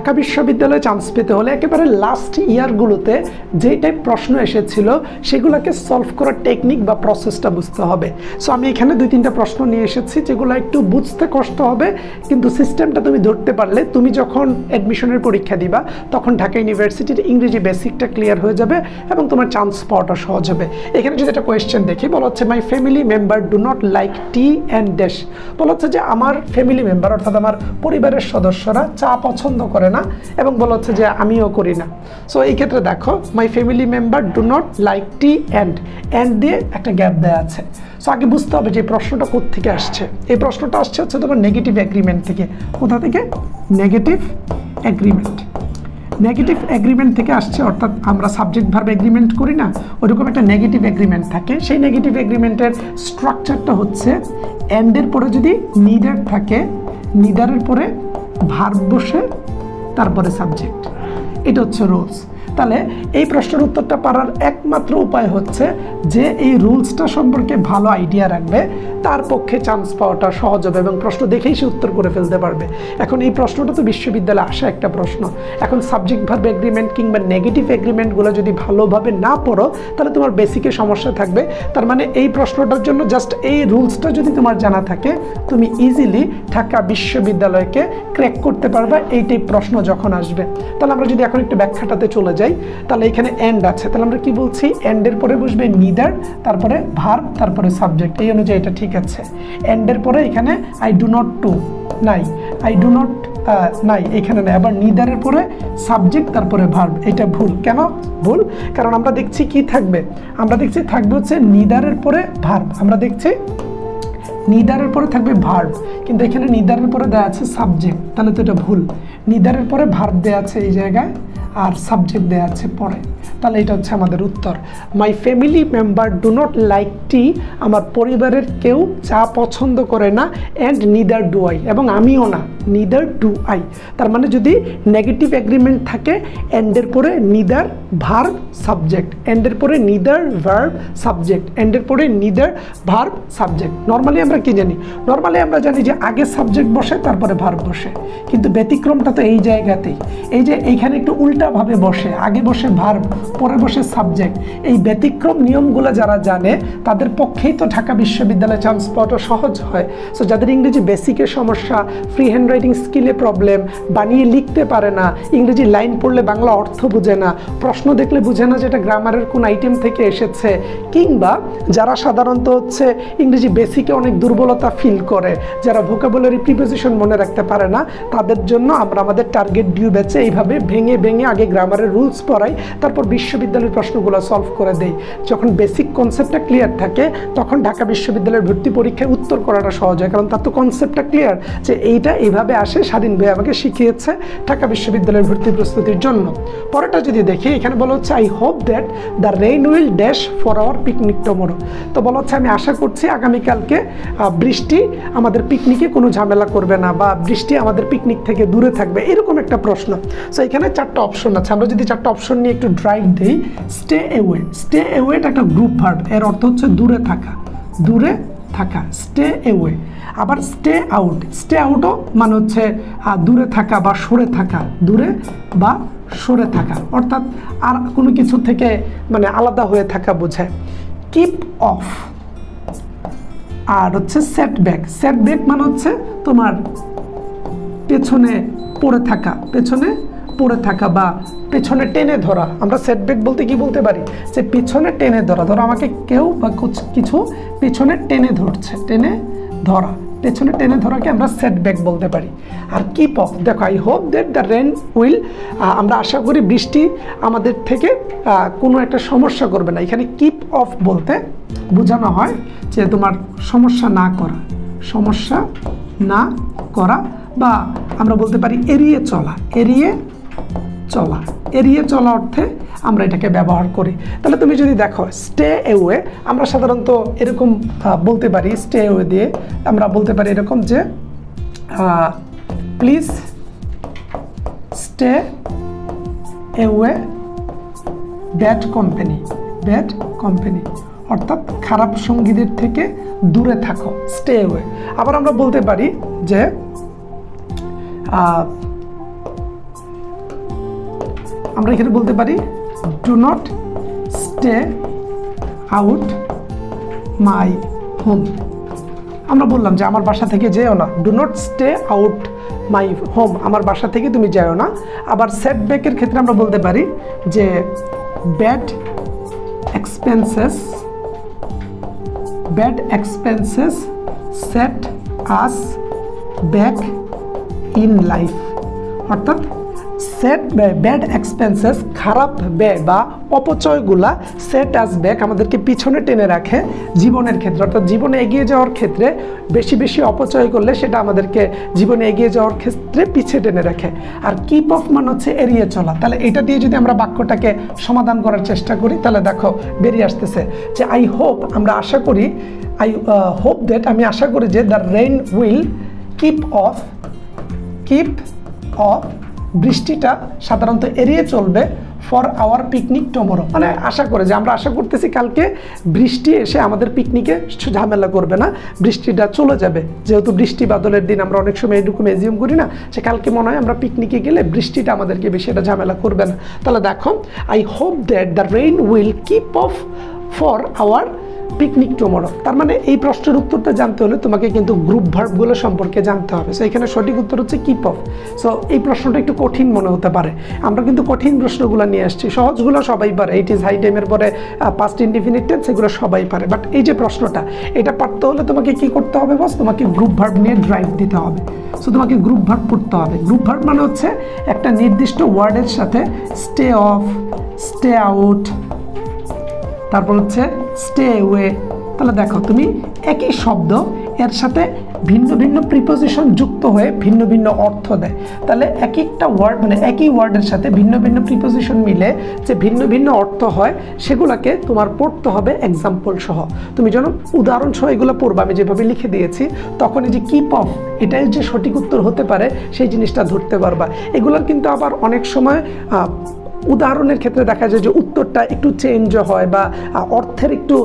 ঢাকা বিশ্ববিদ্যালয়ে চান্স পেতে হলে একেবারে লাস্ট ইয়ারগুলোতে যেই টাইপ প্রশ্ন এসেছিল সেগুলোকে সলভ করার টেকনিক বা প্রসেসটা বুঝতে হবে। সো আমি এখানে 2-3টা প্রশ্ন নিয়ে এসেছি যেগুলো একটু বুঝতে কষ্ট হবে, কিন্তু সিস্টেমটা তুমি ধরতে পারলে তুমি যখন অ্যাডমিশনের পরীক্ষা দিবা তখন ঢাকা ইউনিভার্সিটির ইংরেজি বেসিকটা ক্লিয়ার হয়ে যাবে এবং তোমার চান্স পাওয়াটা সহজ হবে। এখানে যদি একটা কোয়েশ্চেন দেখি, বলা হচ্ছে মাই family member do not like T and dash. বলা হচ্ছে যে আমার ফ্যামিলি মেম্বার অর্থাৎ আমার পরিবারের সদস্যরা চা পছন্দ করে না এবং বলা হচ্ছে যে আমিও করি না। সো এই ক্ষেত্রে দেখো মাই family member do not like T and দিয়ে একটা গ্যাপ দেওয়া আছে। সো আগে বুঝতে হবে যে প্রশ্নটা কোত্থেকে আসছে। এই প্রশ্নটা আসছে হচ্ছে তোমার নেগেটিভ এগ্রিমেন্ট থেকে। কোথা থেকে? Negative agreement. নেগেটিভ এগ্রিমেন্ট থেকে আসছে, অর্থাৎ আমরা সাবজেক্ট ভার্ব এগ্রিমেন্ট করি না, ওইরকম একটা নেগেটিভ এগ্রিমেন্ট থাকে। সেই নেগেটিভ এগ্রিমেন্টের স্ট্রাকচারটা হচ্ছে অ্যান্ডের পরে যদি নিডার থাকে, নিডারের পরে ভার্ব বসে তারপরে সাবজেক্ট। এটা হচ্ছে রুলস। তাহলে এই প্রশ্নের উত্তরটা পারার একমাত্র উপায় হচ্ছে যে এই রুলসটা সম্পর্কে ভালো আইডিয়া রাখবে, তার পক্ষে চান্স পাওয়াটা সহজ হবে এবং প্রশ্ন দেখেই সে উত্তর করে ফেলতে পারবে। এখন এই প্রশ্নটা তো বিশ্ববিদ্যালয়ে আসা একটা প্রশ্ন। এখন সাবজেক্ট ভার্ব এগ্রিমেন্ট কিংবা নেগেটিভ এগ্রিমেন্টগুলো যদি ভালোভাবে না পড়ো তাহলে তোমার বেসিকে সমস্যা থাকবে। তার মানে এই প্রশ্নটার জন্য জাস্ট এই রুলসটা যদি তোমার জানা থাকে তুমি ইজিলি ঢাকা বিশ্ববিদ্যালয়কে ক্র্যাক করতে পারবে এই টাইপ প্রশ্ন যখন আসবে। তাহলে আমরা যদি এখন একটু ব্যাখ্যাটাতে চলে যাই, তাহলে এখানে এন্ড আছে, তাহলে আমরা কি বলছি? এন্ডের পরে বসবে নিদার, তারপরে ভার্ব, তারপরে সাবজেক্ট। এই অনুযায়ী এটা ঠিক আছে। এন্ডের পরে এখানে আই ডু নট টু নাই, আই ডু নট নাই, এখানে নাই। আবার নিদারের পরে সাবজেক্ট, তারপরে ভার্ব। এটা ভুল। কেন ভুল? কারণ আমরা দেখছি কি থাকবে, আমরা দেখছি থাকবে হচ্ছে নিদারের পরে ভার্ব। আমরা দেখছি নিদারের পরে থাকবে ভার্ব, কিন্তু এখানে নিদারের পরে দেওয়া আছে সাবজেক্ট, তাহলে তো এটা ভুল। নিদারের পরে ভার্ব দেওয়া আছে এই জায়গায় আর সাবজেক্ট দেওয়া আছে পরে, তাহলে এটা হচ্ছে আমাদের উত্তর। My family member do not like tea, আমার পরিবারের কেউ চা পছন্দ করে না, অ্যান্ড নিদার ডু আই, এবং আমিও না, নিদার ডু আই। তার মানে যদি নেগেটিভ এগ্রিমেন্ট থাকে এন্ডের পরে নিদার ভার্ব সাবজেক্ট, এন্ডের পরে নিদার ভার্ব সাবজেক্ট, এন্ডের পরে নিদার ভার্ব সাবজেক্ট। নর্মালি আমরা কি জানি? নর্মালি আমরা জানি যে আগে সাবজেক্ট বসে তারপরে ভার্ব বসে, কিন্তু ব্যতিক্রমটা তো এই জায়গাতেই। এই যে এইখানে একটু উল্টাভাবে বসে, আগে বসে ভার্ব পরে বসে সাবজেক্ট। এই ব্যতিক্রম নিয়মগুলো যারা জানে তাদের পক্ষেই তো ঢাকা বিশ্ববিদ্যালয়ে চান্স পাওয়াটা সহজ হয়। সো যাদের ইংরেজি বেসিকের সমস্যা, ফ্রি হ্যান্ড রাইটিং স্কিলে প্রবলেম, বানিয়ে লিখতে পারে না, ইংরেজি লাইন পড়লে বাংলা অর্থ বুঝে না, প্রশ্ন দেখলে বুঝে না যেটা গ্রামারের কোন আইটেম থেকে এসেছে, কিংবা যারা সাধারণত হচ্ছে ইংরেজি বেসিকে অনেক দুর্বলতা ফিল করে, যারা ভোকাবুলারি প্রিপোজিশন মনে রাখতে পারে না, তাদের জন্য আমরা আমাদের টার্গেট ডিউ ব্যাচে এইভাবে ভেঙে ভেঙে আগে গ্রামারের রুলস পড়াই, তারপর বিশ্ববিদ্যালয়ের প্রশ্নগুলো সলভ করে দেই। যখন বেসিক কনসেপ্টটা ক্লিয়ার থাকে তখন ঢাকা বিশ্ববিদ্যালয়ের ভর্তি পরীক্ষায় উত্তর করাটা সহজ হয়, কারণ তার তো কনসেপ্টটা ক্লিয়ার যে এইটা এইভাবে আসে। স্বাধীন ভাই আমাকে শিখিয়েছে ঢাকা বিশ্ববিদ্যালয়ের ভর্তি প্রস্তুতির জন্য। পরেরটা যদি দেখি, এখানে বলা হচ্ছে I hope that the rain will dash for our picnic tomorrow. তো বলা হচ্ছে আমি আশা করছি আগামীকালকে বৃষ্টি আমাদের পিকনিকে কোনো ঝামেলা করবে না, বা বৃষ্টি আমাদের পিকনিক থেকে দূরে থাকবে, এরকম একটা প্রশ্ন। সো এখানে 4টা অপশন আছে। আমরা যদি 4টা অপশন নিয়ে একটু ড্রাইভ দিই, স্টে অ্যাওয়ে। স্টে অ্যাওয়ে একটা গ্রুপ ভার্ব, এর অর্থ হচ্ছে দূরে থাকা, দূরে থাকা, স্টে অ্যাওয়ে। আবার স্টে আউট, স্টে আউটও মানে হচ্ছে দূরে থাকা বা সরে থাকা, দূরে বা সরে থাকা, অর্থাৎ আর কোনো কিছু থেকে মানে আলাদা হয়ে থাকা বোঝায়। Keep of. আর হচ্ছে সেটব্যাক। সেটব্যাক মানে হচ্ছে তোমার পেছনে পড়ে থাকা, পেছনে পড়ে থাকা বা পেছনে টেনে ধরা। আমরা সেটব্যাক বলতে কি বলতে পারি? যে পেছনে টেনে ধরা। ধরো আমাকে কেউ বা কিছু পেছনে টেনে ধরছে, টেনে ধরা, পেছনে টেনে ধরাকে আমরা সেটব্যাক বলতে পারি। আর কিপ অফ, দেখো I hope that the rain will, আমরা আশা করি বৃষ্টি আমাদের থেকে কোনো একটা সমস্যা করবে না। এখানে কিপ অফ বলতে বোঝানো হয় যে তোমার সমস্যা না করা, সমস্যা না করা, বা আমরা বলতে পারি এড়িয়ে চলা, এড়িয়ে চলা, এড়িয়ে চলা অর্থে আমরা এটাকে ব্যবহার করি। তাহলে তুমি যদি দেখো স্টে অ্যাওয়ে, আমরা সাধারণত এরকম বলতে পারি, স্টে অ্যাওয়ে দিয়ে আমরা বলতে পারি এরকম যে please stay away bad company, bad company, অর্থাৎ খারাপ সঙ্গীদের থেকে দূরে থাকো, স্টে অ্যাওয়ে। আবার আমরা বলতে পারি যে আমরা এখানে বলতে পারি do not stay out my home. আমরা বললাম যে আমার বাসা থেকে যেও না, do not stay out my home, আমার বাসা থেকে তুমি যাও না। আবার সেটব্যাকের ক্ষেত্রে আমরা বলতে পারি যে bad expenses set us back in life, অর্থাৎ ব্যাড এক্সপেন্সেস, খারাপ ব্যয় বা অপচয়গুলা সেট আস ব্যাক, আমাদেরকে পিছনে টেনে রাখে জীবনের ক্ষেত্রে, অর্থাৎ জীবনে এগিয়ে যাওয়ার ক্ষেত্রে বেশি বেশি অপচয় করলে সেটা আমাদেরকে জীবনে এগিয়ে যাওয়ার ক্ষেত্রে পিছিয়ে টেনে রাখে। আর কিপ অফ মানে হচ্ছে এড়িয়ে চলা। তাহলে এটা দিয়ে যদি আমরা বাক্যটাকে সমাধান করার চেষ্টা করি তাহলে দেখো বেরিয়ে আসতেছে যে আই হোপ, আমরা আশা করি, আই হোপ দ্যাট, আমি আশা করি যে the rain will keep of, বৃষ্টিটা সাধারণত এড়িয়ে চলবে ফর আওয়ার পিকনিক টুমরো, মানে আশা করে যে আমরা আশা করতেছি কালকে বৃষ্টি এসে আমাদের পিকনিকে ঝামেলা করবে না, বৃষ্টিটা চলে যাবে। যেহেতু বৃষ্টি বাদলের দিন আমরা অনেক সময় এরকম এজিউম করি না যে কালকে মনে হয় আমরা পিকনিকে গেলে বৃষ্টিটা আমাদেরকে বেশি এটা ঝামেলা করবে না। তাহলে দেখো I hope that the rain will keep of for our picnic tomorrow. তার মানে এই প্রশ্নের উত্তরটা জানতে হলে তোমাকে কিন্তু গ্রুপ ভার্বগুলো সম্পর্কে জানতে হবে। সো এখানে সঠিক উত্তর হচ্ছে কিপ অফ। সো এই প্রশ্নটা একটু কঠিন মনে হতে পারে, আমরা কিন্তু কঠিন প্রশ্নগুলো নিয়ে আসছি, সহজগুলো সবাই পারে, ইট ইজ হাই টাইমের পরে পাস্ট ইনডিফিনিট টেন্স এগুলো সবাই পারে। বাট এই যে প্রশ্নটা, এটা পারতে হলে তোমাকে কি করতে হবে বস, তোমাকে গ্রুপ ভার্ব নিয়ে ড্রাইভ দিতে হবে। সো তোমাকে গ্রুপ ভার্ব পড়তে হবে। গ্রুপ ভার্ব মানে হচ্ছে একটা নির্দিষ্ট ওয়ার্ডের সাথে স্টে অফ, স্টে আউট, তারপর হচ্ছে স্টে ওয়ে। তাহলে দেখো তুমি একই শব্দ এর সাথে ভিন্ন ভিন্ন প্রিপোজিশন যুক্ত হয়ে ভিন্ন ভিন্ন অর্থ দেয়। তাহলে এক একটা ওয়ার্ড মানে একই ওয়ার্ডের সাথে ভিন্ন ভিন্ন প্রিপোজিশন মিলে যে ভিন্ন ভিন্ন অর্থ হয় সেগুলোকে তোমার পড়তে হবে এক্সাম্পল সহ। তুমি যখন উদাহরণ সহ এগুলো পড়বা, আমি যেভাবে লিখে দিয়েছি, তখন এই যে কিপ অফ এটাই যে সঠিক উত্তর হতে পারে সেই জিনিসটা ধরতে পারবা। এগুলোর কিন্তু আবার অনেক সময় উদাহরণের ক্ষেত্রে দেখা যায় যে উত্তরটা একটু চেঞ্জ হয় বা অর্থের একটু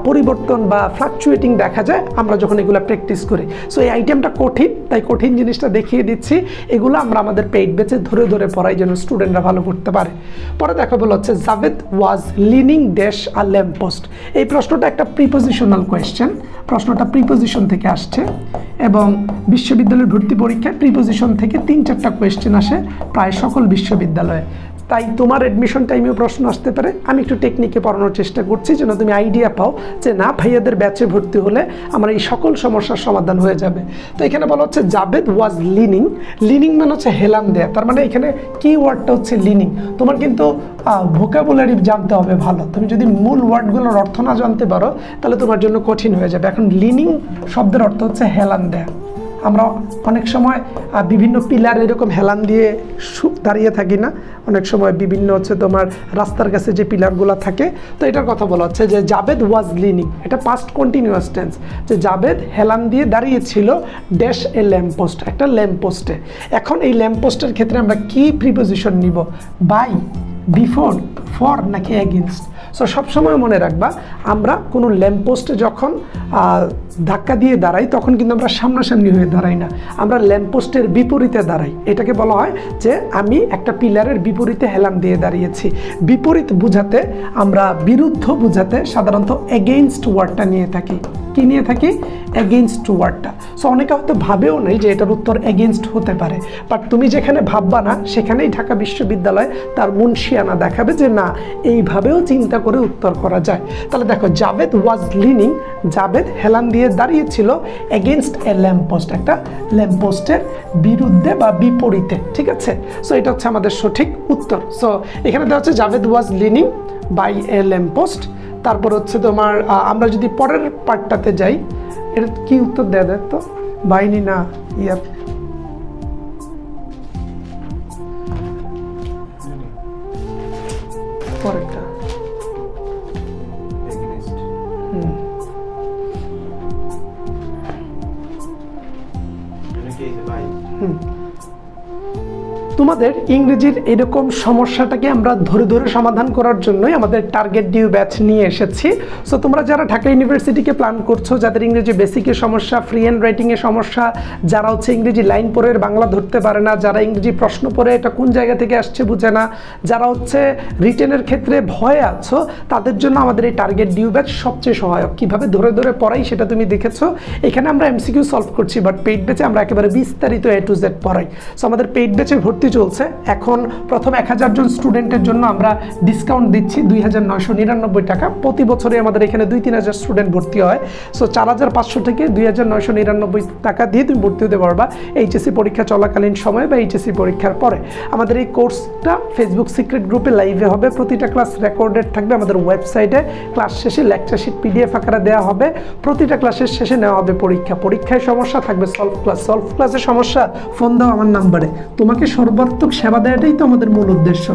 পরিবর্তন বা ফ্লাকচুয়েটিং দেখা যায় আমরা যখন এগুলো প্র্যাকটিস করি। সো এই আইটেমটা কঠিন, তাই কঠিন জিনিসটা দেখিয়ে দিচ্ছি। এগুলো আমরা আমাদের পেইড ব্যাচে ধরে ধরে পড়াই যেন স্টুডেন্টরা ভালো করতে পারে। পরে দেখা বলা হচ্ছে Javed was leaning dash a lamp post. এই প্রশ্নটা একটা প্রিপোজিশনাল কোয়েশ্চেন, প্রশ্নটা প্রিপোজিশন থেকে আসছে এবং বিশ্ববিদ্যালয়ের ভর্তি পরীক্ষায় প্রিপোজিশন থেকে 3-4টা কোয়েশ্চেন আসে প্রায় সকল বিশ্ববিদ্যালয়ে। তাই তোমার অ্যাডমিশন টাইমেও প্রশ্ন আসতে পারে। আমি একটু টেকনিকে পড়ানোর চেষ্টা করছি যেন তুমি আইডিয়া পাও যে না ভাইয়াদের ব্যাচে ভর্তি হলে আমার এই সকল সমস্যার সমাধান হয়ে যাবে। তো এখানে বলা হচ্ছে জাভেদ ওয়াজ লিনিং, লিনিং মানে হচ্ছে হেলান দেয়া। তার মানে এখানে কি ওয়ার্ডটা হচ্ছে লিনিং। তোমার কিন্তু ভোকাবুলারি জানতে হবে ভালো, তুমি যদি মূল ওয়ার্ডগুলোর অর্থ না জানতে পারো তাহলে তোমার জন্য কঠিন হয়ে যাবে। এখন লিনিং শব্দের অর্থ হচ্ছে হেলান দেয়া। আমরা অনেক সময় বিভিন্ন পিলার এরকম হেলান দিয়ে দাঁড়িয়ে থাকি না, অনেক সময় বিভিন্ন হচ্ছে তোমার রাস্তার কাছে যে পিলারগুলো থাকে। তো এটার কথা বলা হচ্ছে যে জাভেদ ওয়াজ লিনিং, এটা পাস্ট কন্টিনিউয়াস টেন্স, যে জাভেদ হেলান দিয়ে দাঁড়িয়েছিল ড্যাশ এ ল্যাম্প পোস্ট, একটা ল্যাম্প পোস্টে। এখন এই ল্যাম্প পোস্টের ক্ষেত্রে আমরা কি প্রিপোজিশন নিব, বাই, বিফোর, ফর নাকি এগেনস্ট। সো সবসময় মনে রাখবা আমরা কোনো ল্যাম্পপোস্টে যখন ধাক্কা দিয়ে দাঁড়াই তখন কিন্তু আমরা সামনাসামনি হয়ে দাঁড়াই না, আমরা ল্যাম্পপোস্টের বিপরীতে দাঁড়াই। এটাকে বলা হয় যে আমি একটা পিলারের বিপরীতে হেলান দিয়ে দাঁড়িয়েছি। বিপরীত বোঝাতে আমরা বিরুদ্ধ বোঝাতে সাধারণত এগেইনস্ট ওয়ার্ডটা নিয়ে থাকি। কি নিয়ে থাকি? এগেইনস্ট ওয়ার্ডটা। সো অনেকে হয়তো ভাবেও নেই যে এটার উত্তর এগেইনস্ট হতে পারে, বাট তুমি যেখানে ভাববা না সেখানেই ঢাকা বিশ্ববিদ্যালয় তার মুনশিয়ানা দেখাবে যে না এইভাবেও চিন্তা করে উত্তর করা যায়। তাহলে দেখো জাভেদ ওয়াজ লিনিং, জাভেদ হেলান দিয়ে দাঁড়িয়েছিল এগেইনস্ট এ ল্যাম্পপোস্ট, একটা ল্যাম্পপোস্টের বিরুদ্ধে বা বিপরীতে। ঠিক আছে, সো এটা হচ্ছে আমাদের সঠিক উত্তর। সো এখানে দেওয়া হচ্ছে Javed was lining by A lamppost. তারপর হচ্ছে তোমার আমরা যদি পরের পার্টটাতে যাই, এর কি উত্তর দেয়া দেয় তো বাইনি না ইয়ার পরেরটা তোমাদের ইংরেজির এরকম সমস্যাটাকে আমরা ধরে ধরে সমাধান করার জন্যই আমাদের টার্গেট ডিউ ব্যাচ নিয়ে এসেছি। সো তোমরা যারা ঢাকা ইউনিভার্সিটিকে প্ল্যান করছো, যাদের ইংরেজি বেসিকের সমস্যা, ফ্রি হ্যান্ড রাইটিংয়ের সমস্যা, যারা হচ্ছে ইংরেজি লাইন পড়ে বাংলা ধরতে পারে না, যারা ইংরেজি প্রশ্ন পড়ে এটা কোন জায়গা থেকে আসছে বুঝে না, যারা হচ্ছে রিটেনের ক্ষেত্রে ভয়ে আছো, তাদের জন্য আমাদের এই টার্গেট ডিউ ব্যাচ সবচেয়ে সহায়ক। কীভাবে ধরে ধরে পড়াই সেটা তুমি দেখেছো। এখানে আমরা এমসিকিউ সলভ করছি, বাট পেইড ব্যাচে আমরা একেবারে বিস্তারিত A to Z পড়াই। সো আমাদের পেইড ব্যাচে ভর্তি চলছে। এখন প্রথম 1000 জন স্টুডেন্টের জন্য আমরা ডিসকাউন্ট দিচ্ছি 2999 টাকা। প্রতি বছরে আমাদের এখানে 2-3000 স্টুডেন্ট ভর্তি হয়। সো 4500 থেকে 2999 টাকা দিয়ে তুমি ভর্তি হতে পারবা এইচএসসি পরীক্ষা চলাকালীন সময় বা এইচএসসি পরীক্ষার পরে। আমাদের এই কোর্সটা ফেসবুক সিক্রেট গ্রুপে লাইভে হবে। প্রতিটা ক্লাস রেকর্ডেড থাকবে আমাদের ওয়েবসাইটে। ক্লাস শেষে লেকচার শিট PDF আকারে দেওয়া হবে। প্রতিটা ক্লাসের শেষে নেওয়া হবে পরীক্ষায় সমস্যা থাকবে সলভ ক্লাসের সমস্যা ফোন দাও আমার নাম্বারে। তোমাকে সর্বাত্মক সেবা দেওয়াটাই তো আমাদের মূল উদ্দেশ্য।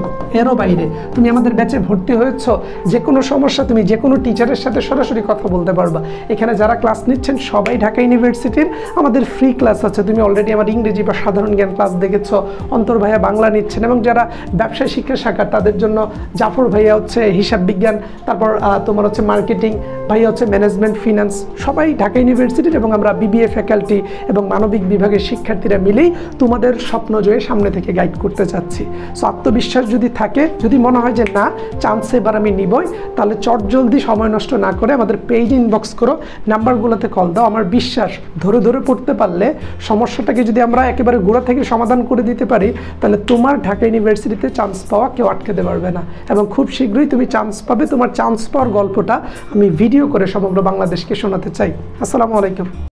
এরও বাইরে তুমি আমাদের ব্যাচে ভর্তি হয়েছ, যে কোনো সমস্যা তুমি যে কোনো টিচারের সাথে সরাসরি কথা বলতে পারবা। এখানে যারা ক্লাস নিচ্ছেন সবাই ঢাকা ইউনিভার্সিটির। আমাদের ফ্রি ক্লাস আছে, তুমি অলরেডি আমার ইংরেজি বা সাধারণ জ্ঞান ক্লাস দেখেছো। অন্তর ভাইয়া বাংলা নিচ্ছেন, এবং যারা ব্যবসায় শিক্ষা শাখা তাদের জন্য জাফর ভাইয়া হচ্ছে হিসাব বিজ্ঞান, তারপর তোমার হচ্ছে মার্কেটিং, ভাইয়া হচ্ছে ম্যানেজমেন্ট ফিনান্স। সবাই ঢাকা ইউনিভার্সিটির, এবং আমরা BBA ফ্যাকাল্টি এবং মানবিক বিভাগের শিক্ষার্থীরা মিলেই তোমাদের স্বপ্ন জয়ে সামনে থেকে গাইড করতে চাচ্ছি। সো আত্মবিশ্বাস যদি থাকে, যদি মনে হয় যে না চান্স এবার আমি নিবই, তাহলে চটজলদি সময় নষ্ট না করে আমাদের পেজ ইনবক্স করো, নাম্বারগুলোতে কল দাও। আমার বিশ্বাস ধরে ধরে পড়তে পারলে সমস্যাটাকে যদি আমরা একেবারে গোড়া থেকে সমাধান করে দিতে পারি, তাহলে তোমার ঢাকা ইউনিভার্সিটিতে চান্স পাওয়া কেউ আটকাতে পারবে না। এবং খুব শীঘ্রই তুমি চান্স পাবে। তোমার চান্স পাওয়ার গল্পটা আমি ভিডিও করে সমগ্র বাংলাদেশকে শোনাতে চাই। আসসালামু আলাইকুম।